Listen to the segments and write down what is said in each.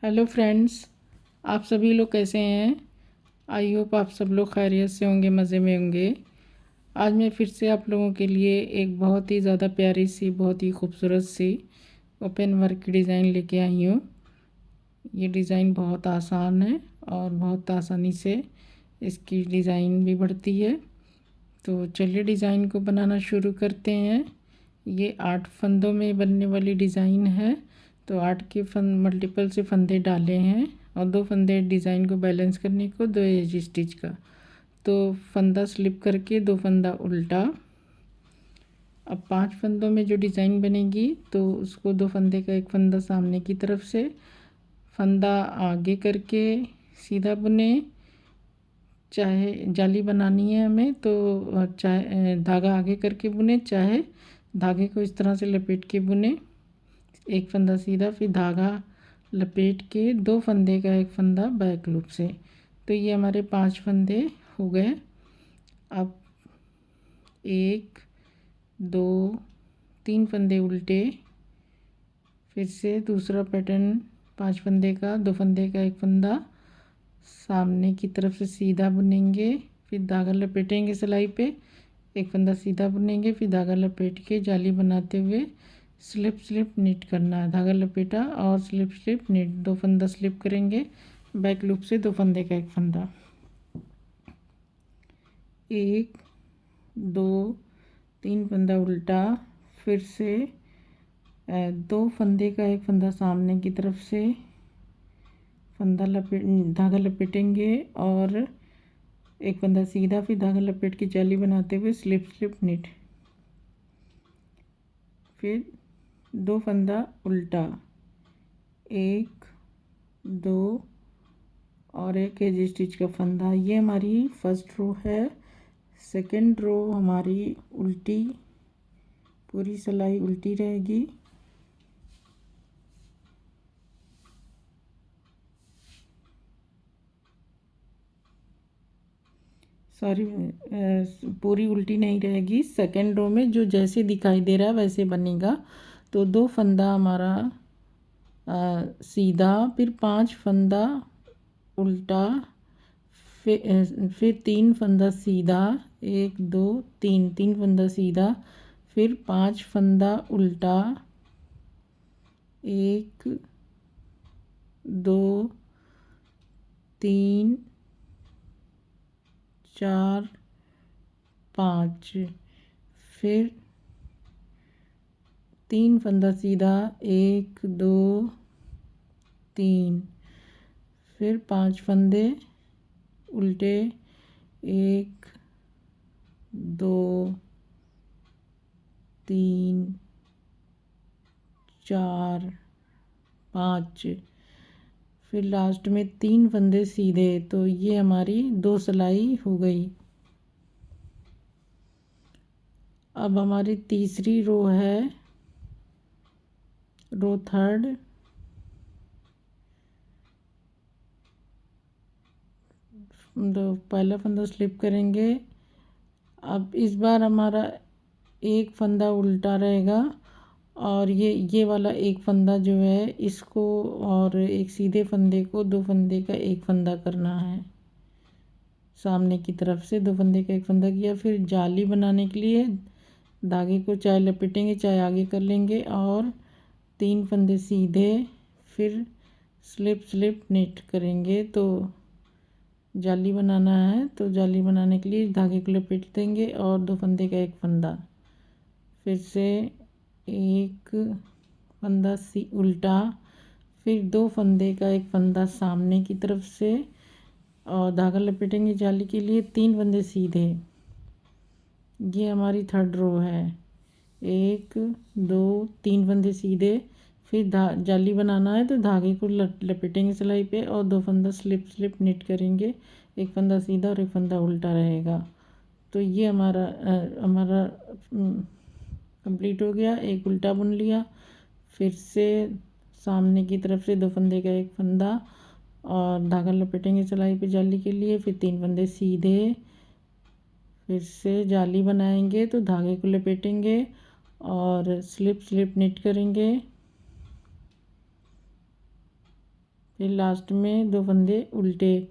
Hello friends, आप सभी लोग कैसे हैं। आई होप आप सब लोग खैरियत से होंगे, मज़े में होंगे। आज मैं फिर से आप लोगों के लिए एक बहुत ही ज़्यादा प्यारी सी, बहुत ही खूबसूरत सी ओपन वर्क की डिज़ाइन लेके आई हूँ। ये डिज़ाइन बहुत आसान है और बहुत आसानी से इसकी डिज़ाइन भी बढ़ती है। तो चलिए डिज़ाइन को बनाना शुरू करते हैं। ये 8 फंदों में बनने वाली डिज़ाइन है। तो 8 के मल्टीपल से फंदे डाले हैं और 2 फंदे डिज़ाइन को बैलेंस करने को, 2 एज स्टिच का। तो फंदा स्लिप करके 2 फंदा उल्टा। अब 5 फंदों में जो डिज़ाइन बनेगी तो उसको 2 फंदे का एक फंदा सामने की तरफ से, फंदा आगे करके सीधा बुने। चाहे जाली बनानी है हमें तो चाहे धागा आगे करके बुने, चाहे धागे को इस तरह से लपेट के बुने। एक फंदा सीधा, फिर धागा लपेट के 2 फंदे का एक फंदा बैक लूप से। तो ये हमारे 5 फंदे हो गए। अब 1 2 3 फंदे उल्टे, फिर से दूसरा पैटर्न 5 फंदे का, 2 फंदे का एक फंदा सामने की तरफ से सीधा बुनेंगे, फिर धागा लपेटेंगे सिलाई पे, एक फंदा सीधा बुनेंगे, फिर धागा लपेट के जाली बनाते हुए स्लिप स्लिप निट करना है। धागा लपेटा और स्लिप स्लिप निट, 2 फंदा स्लिप करेंगे बैक लूप से, 2 फंदे का एक फंदा। 1 2 3 फंदा उल्टा, फिर से 2 फंदे का एक फंदा सामने की तरफ से, फंदा धागा लपेटेंगे और एक फंदा सीधा, फिर धागा लपेट के जाली बनाते हुए स्लिप स्लिप निट, फिर 2 फंदा उल्टा, 1 2 और एक एज स्टिच का फंदा। ये हमारी फर्स्ट रो है। सेकंड रो हमारी उल्टी, पूरी सिलाई उल्टी रहेगी। सॉरी, पूरी उल्टी नहीं रहेगी। सेकंड रो में जो जैसे दिखाई दे रहा है वैसे बनेगा। तो 2 फंदा हमारा सीधा, फिर 5 फंदा उल्टा, फिर 3 फंदा सीधा, 1 2 3, 3 फंदा सीधा, फिर 5 फंदा उल्टा, 1 2 3 4 5, फिर 3 फंदा सीधा, 1 2 3, फिर 5 फंदे उल्टे, 1 2 3 4 5, फिर लास्ट में 3 फंदे सीधे। तो ये हमारी 2 सिलाई हो गई। अब हमारी तीसरी रो है, रो थर्ड। तो पहला फंदा स्लिप करेंगे। अब इस बार हमारा एक फंदा उल्टा रहेगा और ये वाला एक फंदा जो है इसको और एक सीधे फंदे को 2 फंदे का एक फंदा करना है। सामने की तरफ से 2 फंदे का एक फंदा किया। फिर जाली बनाने के लिए धागे को चाहे लपेटेंगे चाहे आगे कर लेंगे और 3 फंदे सीधे, फिर स्लिप स्लिप निट करेंगे। तो जाली बनाना है, तो जाली बनाने के लिए धागे को लपेट देंगे और 2 फंदे का एक फंदा, फिर से एक फंदा उल्टा, फिर 2 फंदे का एक फंदा सामने की तरफ से और धागा लपेटेंगे जाली के लिए, 3 फंदे सीधे। ये हमारी थर्ड रो है। 1 2 3 फंदे सीधे, फिर जाली बनाना है तो धागे को लपेटेंगे सिलाई पे और 2 फंदा स्लिप स्लिप निट करेंगे। एक फंदा सीधा और एक फंदा उल्टा रहेगा। तो ये हमारा कंप्लीट हो गया। एक उल्टा बुन लिया, फिर से सामने की तरफ से 2 फंदे का एक फंदा और धागा लपेटेंगे सिलाई पे जाली के लिए, फिर 3 फंदे सीधे, फिर से जाली बनाएंगे तो धागे को लपेटेंगे और स्लिप स्लिप निट करेंगे। फिर लास्ट में 2 फंदे उल्टे।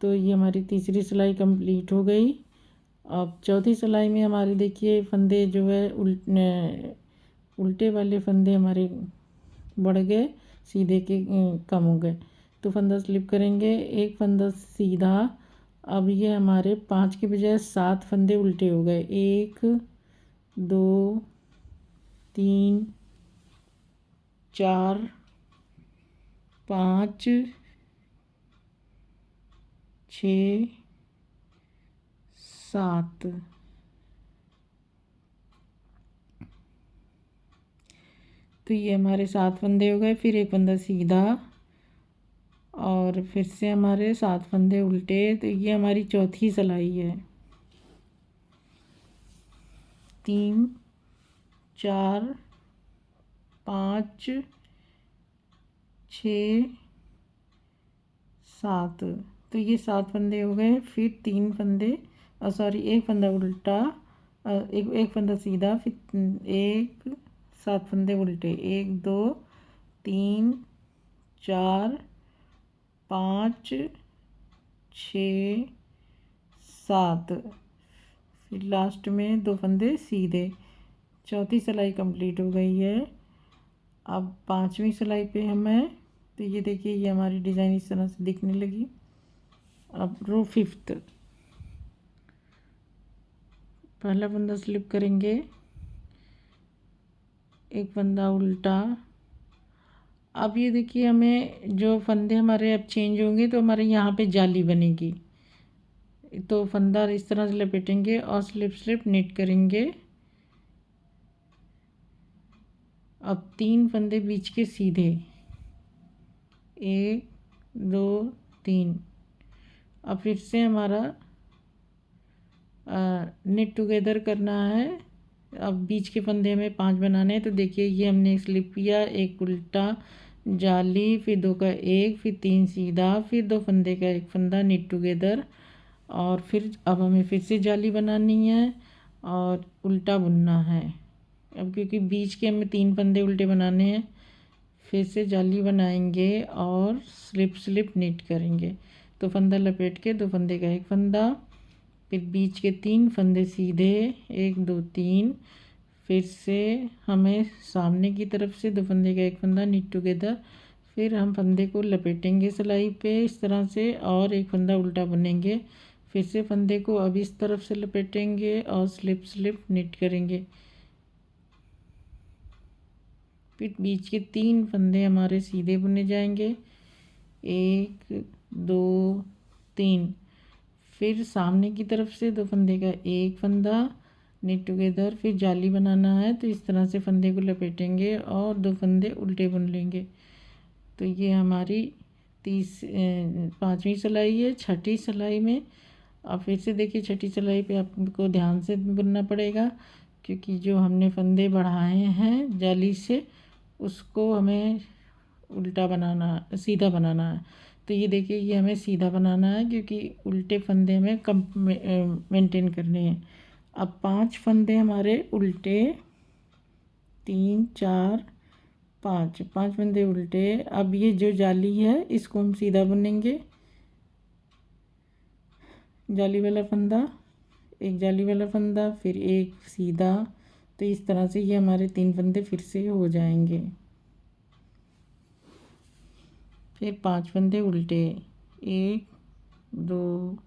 तो ये हमारी तीसरी सिलाई कंप्लीट हो गई। अब चौथी सिलाई में हमारे देखिए फंदे जो है उल्टे वाले फंदे हमारे बढ़ गए, सीधे के कम हो गए। तो फंदा स्लिप करेंगे, एक फंदा सीधा। अब ये हमारे 5 के बजाय 7 फंदे उल्टे हो गए। 1 2 3 4 5 6 7। तो ये हमारे 7 फंदे हो गए। फिर एक फंदा सीधा और फिर से हमारे 7 फंदे उल्टे। तो ये हमारी चौथी सिलाई है। 3 4 5 6 7। तो ये 7 फंदे हो गए। फिर 3 फंदे एक फंदा उल्टा, एक फंदा सीधा, फिर एक 7 फंदे उल्टे। 1 2 3 4 5 6 7। फिर लास्ट में 2 फंदे सीधे। चौथी सिलाई कंप्लीट हो गई है। अब 5वीं सिलाई पे हमें, तो ये देखिए ये हमारी डिज़ाइन इस तरह से दिखने लगी। अब रो 5th, पहला फंदा स्लिप करेंगे, एक फंदा उल्टा। अब ये देखिए हमें जो फंदे हमारे अब चेंज होंगे तो हमारे यहाँ पे जाली बनेगी। तो फंदा इस तरह से लपेटेंगे और स्लिप निट करेंगे। अब 3 फंदे बीच के सीधे, 1 2 3। अब फिर से हमारा निट टुगेदर करना है। अब बीच के फंदे में 5 बनाने हैं। तो देखिए ये हमने स्लिप किया, एक उल्टा, जाली, फिर 2 का 1, फिर 3 सीधा, फिर 2 फंदे का एक फंदा निट टुगेदर। और फिर अब हमें फिर से जाली बनानी है और उल्टा बुनना है। अब क्योंकि बीच के हमें 3 फंदे उल्टे बनाने हैं, फिर से जाली बनाएंगे और स्लिप निट करेंगे। तो फंदा लपेट के 2 फंदे का एक फंदा, फिर बीच के 3 फंदे सीधे, 1 2 3। फिर से हमें सामने की तरफ से 2 फंदे का एक फंदा निट टुगेदर। फिर हम फंदे को लपेटेंगे सिलाई पे इस तरह से और एक फंदा उल्टा बुनेंगे। फिर से फंदे को अब इस तरफ से लपेटेंगे और स्लिप निट करेंगे। फिर बीच के 3 फंदे हमारे सीधे बुने जाएंगे, 1 2 3। फिर सामने की तरफ से 2 फंदे का एक फंदा निट टुगेदर। फिर जाली बनाना है तो इस तरह से फंदे को लपेटेंगे और 2 फंदे उल्टे बुन लेंगे। तो ये हमारी 5वीं सिलाई है। छठी सिलाई में अब फिर से देखिए, छठी सिलाई पे आपको ध्यान से बुनना पड़ेगा क्योंकि जो हमने फंदे बढ़ाए हैं जाली से उसको हमें उल्टा बनाना, सीधा बनाना है। तो ये देखिए ये हमें सीधा बनाना है क्योंकि उल्टे फंदे में कम मेंटेन करने हैं। अब 5 फंदे हमारे उल्टे, 3 4 5, 5 फंदे उल्टे। अब ये जो जाली है इसको हम सीधा बुनेंगे। जाली वाला फंदा, एक जाली वाला फंदा, फिर एक सीधा। तो इस तरह से ये हमारे 3 फंदे फिर से हो जाएंगे। फिर 5 फंदे उल्टे, 1 2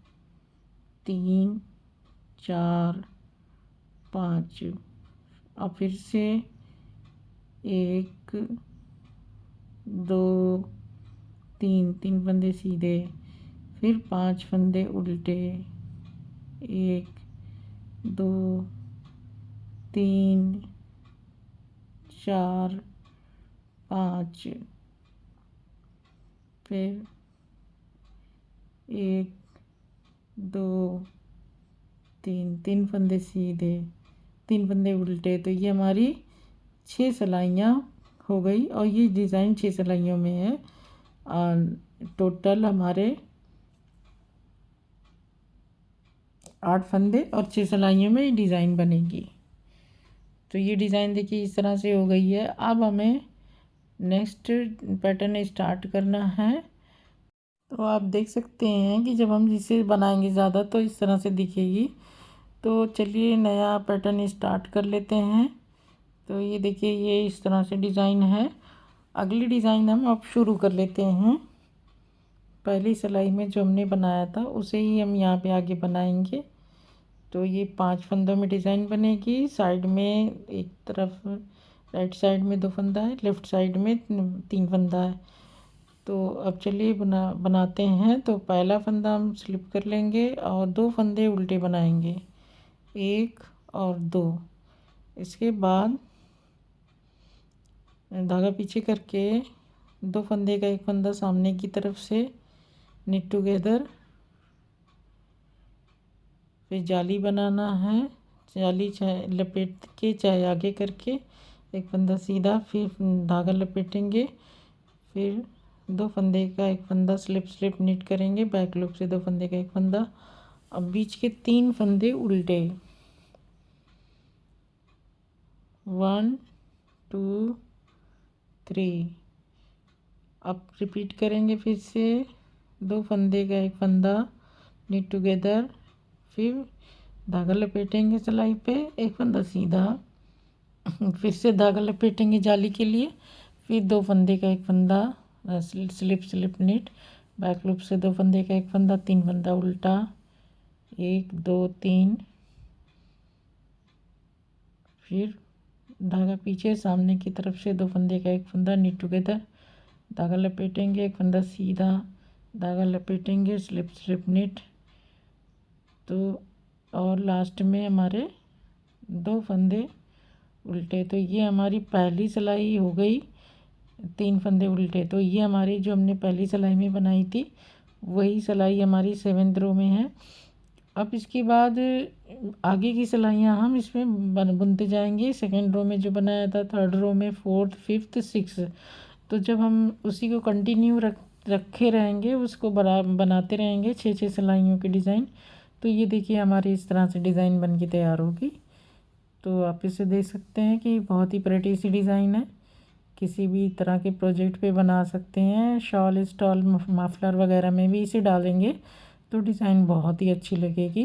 3 4 5। अब फिर से 1 2 3, 3 फंदे सीधे, फिर 5 फंदे उल्टे, 1 2 3 4 5। फिर 1 2 3, 3 फंदे सीधे, 3 फंदे उल्टे। तो ये हमारी 6 सिलाइयाँ हो गई और ये डिज़ाइन 6 सिलाइयों में है। टोटल हमारे 8 फंदे और 6 सिलाइयों में ये डिज़ाइन बनेगी। तो ये डिज़ाइन देखिए इस तरह से हो गई है। अब हमें नेक्स्ट पैटर्न स्टार्ट करना है। तो आप देख सकते हैं कि जब हम इसे बनाएंगे ज़्यादा तो इस तरह से दिखेगी। तो चलिए नया पैटर्न स्टार्ट कर लेते हैं। तो ये देखिए ये इस तरह से डिज़ाइन है। अगली डिज़ाइन हम अब शुरू कर लेते हैं। पहली सिलाई में जो हमने बनाया था उसे ही हम यहाँ पे आगे बनाएंगे। तो ये 5 फंदों में डिज़ाइन बनेगी। साइड में एक तरफ राइट साइड में 2 फंदा है, लेफ़्ट साइड में 3 फंदा है। तो अब चलिए बनाते हैं। तो पहला फंदा हम स्लिप कर लेंगे और 2 फंदे उल्टे बनाएंगे, 1 और 2। इसके बाद धागा पीछे करके 2 फंदे का 1 फंदा सामने की तरफ से निट टुगेदर, फिर जाली बनाना है। जाली चाहे लपेट के चाहे आगे करके 1 फंदा सीधा, फिर धागा लपेटेंगे, फिर 2 फंदे का 1 फंदा स्लिप निट करेंगे, बैक लूप से 2 फंदे का 1 फंदा। अब बीच के 3 फंदे उल्टे, 1 2 3। अब रिपीट करेंगे फिर से, 2 फंदे का 1 फंदा निट टुगेदर, फिर धागा लपेटेंगे सिलाई पे, 1 फंदा सीधा, फिर से धागा लपेटेंगे जाली के लिए, फिर 2 फंदे का 1 फंदा स्लिप निट, बैक लूप से 2 फंदे का 1 फंदा, 3 फंदा उल्टा, 1 2 3, फिर धागा पीछे सामने की तरफ से 2 फंदे का 1 फंदा निट टुगेदर, धागा लपेटेंगे, 1 फंदा सीधा, धागा लपेटेंगे, स्लिप निट। तो और लास्ट में हमारे 2 फंदे उल्टे। तो ये हमारी पहली सिलाई हो गई, 3 फंदे उल्टे। तो ये हमारी जो हमने पहली सिलाई में बनाई थी वही सिलाई हमारी 7th रो में है। अब इसके बाद आगे की सिलाइयाँ हम इसमें बुनते जाएंगे। 2nd रो में जो बनाया था, 3rd रो में, 4th 5th 6th। तो जब हम उसी को कंटिन्यू रखे रहेंगे, उसको बनाते रहेंगे 6 सिलाइयों की डिज़ाइन। तो ये देखिए हमारी इस तरह से डिज़ाइन बन के तैयार होगी। तो आप इसे देख सकते हैं कि बहुत ही प्रेटी सी डिज़ाइन है। किसी भी तरह के प्रोजेक्ट पे बना सकते हैं। शॉल स्टॉल मफलर वगैरह में भी इसे डालेंगे तो डिज़ाइन बहुत ही अच्छी लगेगी,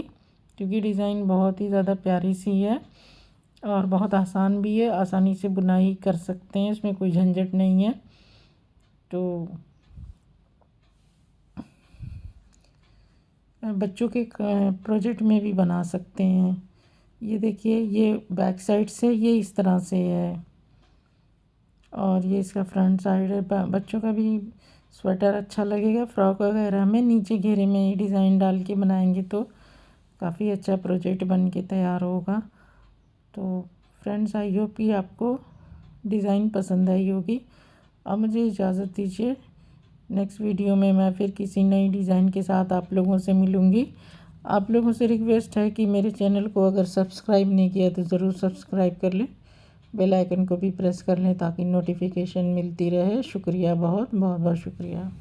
क्योंकि डिज़ाइन बहुत ही ज़्यादा प्यारी सी है और बहुत आसान भी है। आसानी से बुनाई कर सकते हैं, इसमें कोई झंझट नहीं है। तो बच्चों के प्रोजेक्ट में भी बना सकते हैं। ये देखिए ये बैक साइड से ये इस तरह से है और ये इसका फ्रंट साइड है। बच्चों का भी स्वेटर अच्छा लगेगा। फ्रॉक वगैरह में नीचे घेरे में ये डिज़ाइन डाल के बनाएंगे तो काफ़ी अच्छा प्रोजेक्ट बन के तैयार होगा। तो फ्रेंड्स, आई होप कि आपको डिज़ाइन पसंद आई होगी। अब मुझे इजाज़त दीजिए। नेक्स्ट वीडियो में मैं फिर किसी नई डिज़ाइन के साथ आप लोगों से मिलूँगी। आप लोगों से रिक्वेस्ट है कि मेरे चैनल को अगर सब्सक्राइब नहीं किया तो ज़रूर सब्सक्राइब कर लें, बेल आइकन को भी प्रेस कर लें ताकि नोटिफिकेशन मिलती रहे। शुक्रिया, बहुत बहुत बहुत शुक्रिया।